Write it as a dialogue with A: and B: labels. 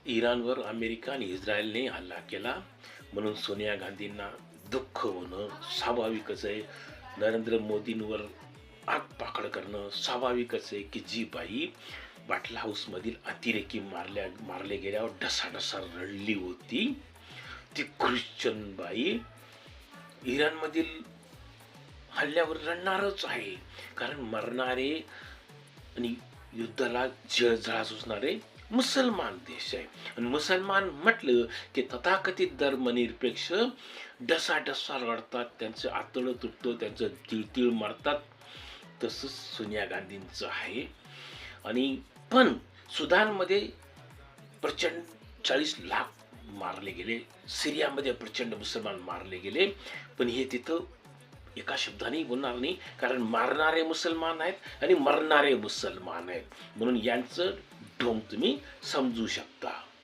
A: इराणवर America आणि इस्रायलने हल्ला केला म्हणून सोनिया गांधींना दुःख होणं स्वाभाविकच आहे. नरेंद्र मोदींवर आगपाखड करणं स्वाभाविकच आहे की जी बाई बाटला हाऊसमधील अतिरेकी मारले गेल्यावर ढसाढसा रडली होती ती ख्रिश्चन बाई इराणमधील हल्ल्यावर रडणारच आहे. कारण मरणारे आणि युद्धाला जळजळा सुचणारे मुसलमान देश आहे. आणि मुसलमान म्हटलं की तथाकथित धर्मनिरपेक्ष डसाडसा रडतात, त्यांचं आतडं तुटतं, त्यांचं तिळतिळ मारतात. तसंच सोनिया गांधींचं आहे. आणि पण सुदानमध्ये प्रचंड 40 लाख मारले गेले, सिरियामध्ये प्रचंड मुसलमान मारले गेले. पण हे तिथं एका शब्दाने बोलणार नाही, कारण मारणारे मुसलमान आहेत आणि मरणारे मुसलमान आहेत, म्हणून यांचं ढोंग तुम्ही समजू शकता.